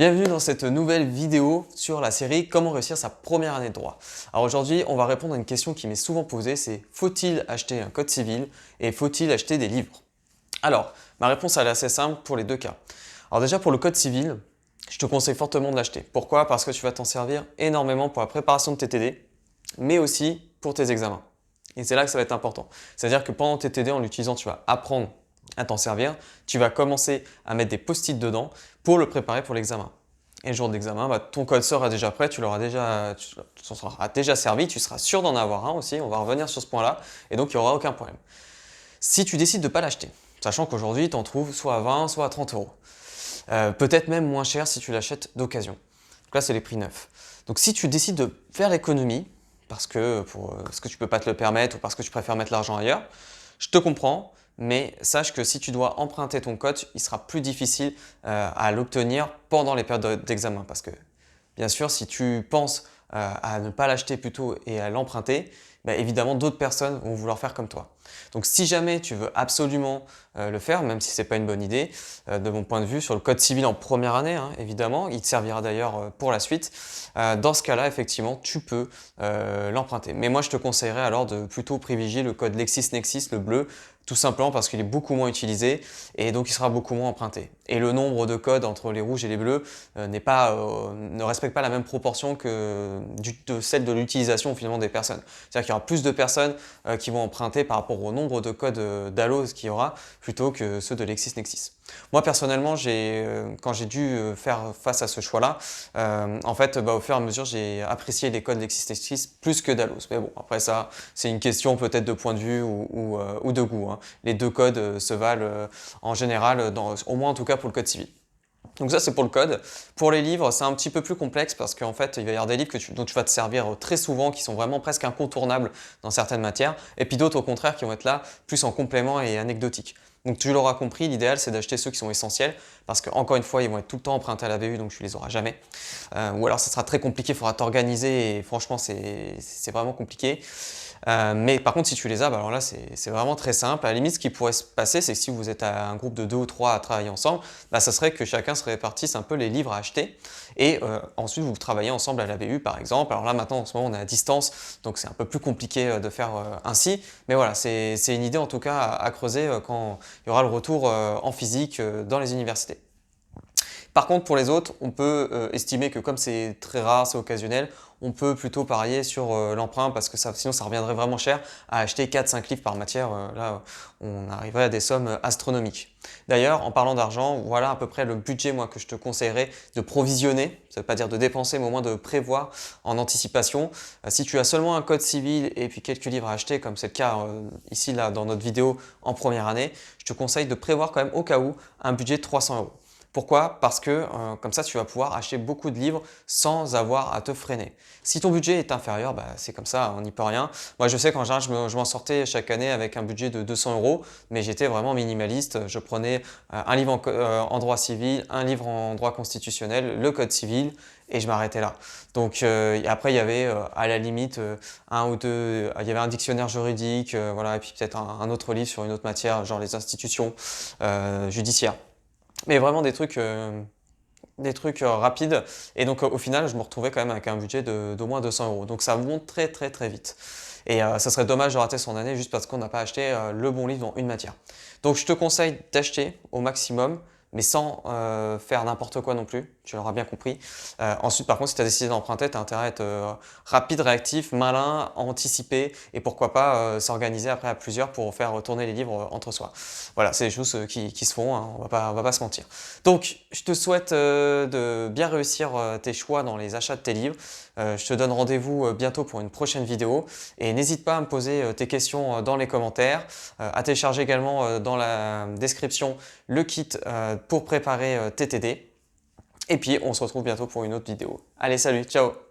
Bienvenue dans cette nouvelle vidéo sur la série Comment réussir sa première année de droit. Alors aujourd'hui, on va répondre à une question qui m'est souvent posée, c'est faut-il acheter un code civil et faut-il acheter des livres? Alors, ma réponse elle est assez simple pour les deux cas. Alors déjà pour le code civil, je te conseille fortement de l'acheter. Pourquoi? Parce que tu vas t'en servir énormément pour la préparation de tes TD, mais aussi pour tes examens. Et c'est là que ça va être important. C'est-à-dire que pendant tes TD, en l'utilisant, tu vas apprendre à t'en servir. Tu vas commencer à mettre des post-it dedans pour le préparer pour l'examen. Et le jour d'examen, ton code sera déjà prêt, tu t'en seras déjà servi, tu seras sûr d'en avoir un aussi, on va revenir sur ce point-là, et donc il n'y aura aucun problème. Si tu décides de ne pas l'acheter, sachant qu'aujourd'hui tu en trouves soit à 20, soit à 30 euros, peut-être même moins cher si tu l'achètes d'occasion. Donc là c'est les prix neufs. Donc si tu décides de faire l'économie, parce que tu ne peux pas te le permettre ou parce que tu préfères mettre l'argent ailleurs, je te comprends, mais sache que si tu dois emprunter ton code, il sera plus difficile à l'obtenir pendant les périodes d'examen. Parce que bien sûr, si tu penses à ne pas l'acheter plutôt et à l'emprunter, évidemment d'autres personnes vont vouloir faire comme toi. Donc si jamais tu veux absolument le faire, même si ce n'est pas une bonne idée, de mon point de vue, sur le code civil en première année, hein, évidemment, il te servira d'ailleurs pour la suite, dans ce cas-là, effectivement, tu peux l'emprunter. Mais moi, je te conseillerais alors de plutôt privilégier le code LexisNexis, le bleu, tout simplement parce qu'il est beaucoup moins utilisé et donc il sera beaucoup moins emprunté. Et le nombre de codes entre les rouges et les bleus ne respecte pas la même proportion que celle de l'utilisation finalement des personnes. C'est-à-dire qu'il y aura plus de personnes qui vont emprunter par rapport au nombre de codes d'Allo qu'il y aura plutôt que ceux de LexisNexis. Moi personnellement, quand j'ai dû faire face à ce choix-là, en fait, au fur et à mesure, j'ai apprécié les codes LexisNexis plus que d'Allos. Mais bon, après ça, c'est une question peut-être de point de vue ou de goût, hein. Les deux codes se valent en général, au moins en tout cas pour le code civil. Donc ça c'est pour le code. Pour les livres, c'est un petit peu plus complexe parce qu'en fait, il va y avoir des livres dont tu vas te servir très souvent, qui sont vraiment presque incontournables dans certaines matières, et puis d'autres au contraire qui vont être là plus en complément et anecdotiques. Donc tu l'auras compris, l'idéal c'est d'acheter ceux qui sont essentiels parce qu'encore une fois, ils vont être tout le temps empruntés à la BU, donc tu les auras jamais. Ou alors ça sera très compliqué, il faudra t'organiser et franchement c'est vraiment compliqué. Mais par contre, si tu les as, alors là, c'est vraiment très simple. À la limite, ce qui pourrait se passer, c'est que si vous êtes un groupe de 2 ou 3 à travailler ensemble, ça serait que chacun se répartisse un peu les livres à acheter. Et ensuite, vous travaillez ensemble à la BU, par exemple. Alors là, maintenant, en ce moment, on est à distance, donc c'est un peu plus compliqué de faire ainsi. Mais voilà, c'est une idée en tout cas à creuser quand il y aura le retour en physique dans les universités. Par contre, pour les autres, on peut estimer que comme c'est très rare, c'est occasionnel, on peut plutôt parier sur l'emprunt parce que sinon ça reviendrait vraiment cher à acheter 4-5 livres par matière. Là, on arriverait à des sommes astronomiques. D'ailleurs, en parlant d'argent, voilà à peu près le budget moi, que je te conseillerais de provisionner. Ça ne veut pas dire de dépenser, mais au moins de prévoir en anticipation. Si tu as seulement un code civil et puis quelques livres à acheter, comme c'est le cas ici là, dans notre vidéo en première année, je te conseille de prévoir quand même au cas où un budget de 300 €. Pourquoi? Parce que comme ça, tu vas pouvoir acheter beaucoup de livres sans avoir à te freiner. Si ton budget est inférieur, c'est comme ça, on n'y peut rien. Moi, je sais qu'en général, je m'en sortais chaque année avec un budget de 200 €, mais j'étais vraiment minimaliste. Je prenais un livre en droit civil, un livre en droit constitutionnel, le code civil, et je m'arrêtais là. Donc après, il y avait à la limite un ou deux, il y avait un dictionnaire juridique, voilà, et puis peut-être un autre livre sur une autre matière, genre les institutions judiciaires. Mais vraiment des trucs rapides. Et donc au final, je me retrouvais quand même avec un budget d'au moins 200 €. Donc ça monte très très très vite. Et ça serait dommage de rater son année juste parce qu'on n'a pas acheté le bon livre dans une matière. Donc je te conseille d'acheter au maximum, mais sans faire n'importe quoi non plus, tu l'auras bien compris. Ensuite, par contre, si tu as décidé d'emprunter, tu as intérêt à être rapide, réactif, malin, anticiper et pourquoi pas s'organiser après à plusieurs pour faire tourner les livres entre soi. Voilà, c'est des choses qui se font, hein, on va pas se mentir. Donc, je te souhaite de bien réussir tes choix dans les achats de tes livres. Je te donne rendez-vous bientôt pour une prochaine vidéo et n'hésite pas à me poser tes questions dans les commentaires, à télécharger également dans la description le kit pour préparer tes TD. Et puis, on se retrouve bientôt pour une autre vidéo. Allez, salut, ciao!